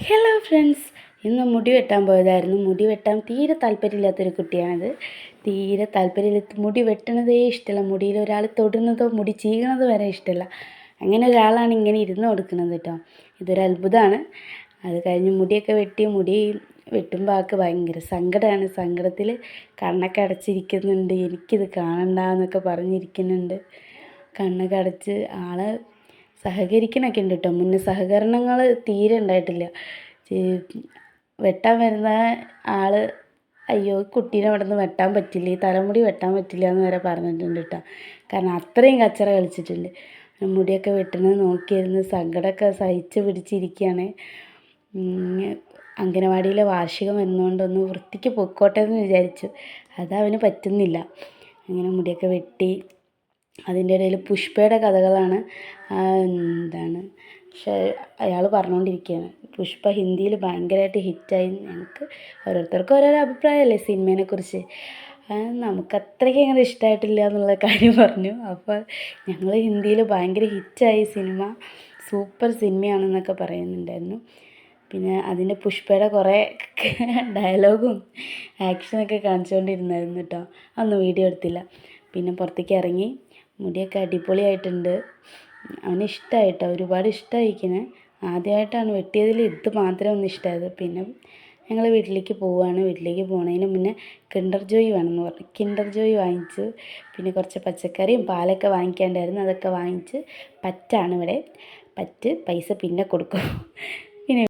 Hello friends, ഇന്ന് മുടി വെട്ടാൻ പോയതായിരുന്നു. മുടി വെട്ടാൻ തീരെ താല്പര്യമില്ലാത്തൊരു കുട്ടിയാണിത്. തീരെ താല്പര്യമില്ല, മുടി വെട്ടണതേ ഇഷ്ടമല്ല, മുടിയിൽ ഒരാൾ തൊടുന്നതോ മുടി ചീകണതോ വരെ ഇഷ്ടമല്ല. അങ്ങനെ ഒരാളാണ് ഇങ്ങനെ ഇരുന്ന് കൊടുക്കുന്നത് കേട്ടോ. ഇതൊരു അത്ഭുതമാണ്. അത് കഴിഞ്ഞ് മുടിയൊക്കെ വെട്ടി, മുടി വെട്ടുമ്പോൾ ആൾക്ക് ഭയങ്കര സങ്കടമാണ്. സങ്കടത്തിൽ കണ്ണൊക്കെ അടച്ചിരിക്കുന്നുണ്ട്. എനിക്കിത് കാണണ്ട എന്നൊക്കെ പറഞ്ഞിരിക്കുന്നുണ്ട്. കണ്ണൊക്കെ അടച്ച് ആൾ സഹകരിക്കണൊക്കെ ഉണ്ട് കേട്ടോ. മുന്നേ സഹകരണങ്ങൾ തീരെ ഉണ്ടായിട്ടില്ല. വെട്ടാൻ വരുന്ന ആൾ അയ്യോ കുട്ടീനെ അവിടെ നിന്ന് വെട്ടാൻ പറ്റില്ല, ഈ തലമുടി വെട്ടാൻ പറ്റില്ല എന്ന് വരെ പറഞ്ഞിട്ടുണ്ട് കേട്ടോ. കാരണം അത്രയും കച്ചറ കളിച്ചിട്ടുണ്ട്. മുടിയൊക്കെ വെട്ടുന്നത് നോക്കിയിരുന്ന് സങ്കടമൊക്കെ സഹിച്ച് പിടിച്ചിരിക്കുകയാണ്. അംഗനവാടിയിലെ വാർഷികം വരുന്നതുകൊണ്ടൊന്ന് വൃത്തിക്ക് പൊക്കോട്ടെ എന്ന് വിചാരിച്ചു. അതവന് പറ്റുന്നില്ല. അങ്ങനെ മുടിയൊക്കെ വെട്ടി. അതിൻ്റെ ഇടയിൽ പുഷ്പയുടെ കഥകളാണ് പക്ഷേ അയാൾ പറഞ്ഞുകൊണ്ടിരിക്കുകയാണ്. പുഷ്പ ഹിന്ദിയിൽ ഭയങ്കരമായിട്ട് ഹിറ്റായി. ഞങ്ങൾക്ക് ഓരോരുത്തർക്കും ഓരോരോ അഭിപ്രായമല്ലേ സിനിമേനെക്കുറിച്ച്. നമുക്കത്രയ്ക്ക് അങ്ങനെ ഇഷ്ടമായിട്ടില്ല എന്നുള്ള കാര്യം പറഞ്ഞു. അപ്പോൾ ഞങ്ങൾ ഹിന്ദിയിൽ ഭയങ്കര ഹിറ്റായി സിനിമ, സൂപ്പർ സിനിമയാണെന്നൊക്കെ പറയുന്നുണ്ടായിരുന്നു. പിന്നെ അതിൻ്റെ പുഷ്പയുടെ കുറേ ഡയലോഗും ആക്ഷനൊക്കെ കാണിച്ചുകൊണ്ടിരുന്നായിരുന്നു കേട്ടോ. അതൊന്നും വീഡിയോ എടുത്തില്ല. പിന്നെ പുറത്തേക്ക് ഇറങ്ങി. മുടിയൊക്കെ അടിപൊളിയായിട്ടുണ്ട്. അവന് ഇഷ്ടമായിട്ടോ, ഒരുപാട് ഇഷ്ടമായിരിക്കണേ. ആദ്യമായിട്ടാണ് വെട്ടിയതിൽ ഇത് മാത്രമേ ഒന്ന് ഇഷ്ടമായത്. പിന്നെ ഞങ്ങൾ വീട്ടിലേക്ക് പോവുകയാണ്. വീട്ടിലേക്ക് പോകുന്നതിന് മുന്നേ കിൻഡർ ജോയ് വേണമെന്ന് പറഞ്ഞു. കിൻഡർ ജോയ് വാങ്ങിച്ചു. പിന്നെ കുറച്ച് പച്ചക്കറിയും പാലൊക്കെ വാങ്ങിക്കാണ്ടായിരുന്നു, അതൊക്കെ വാങ്ങിച്ച്. പറ്റാണ് ഇവിടെ. പൈസ പിന്നെ കൊടുക്കും.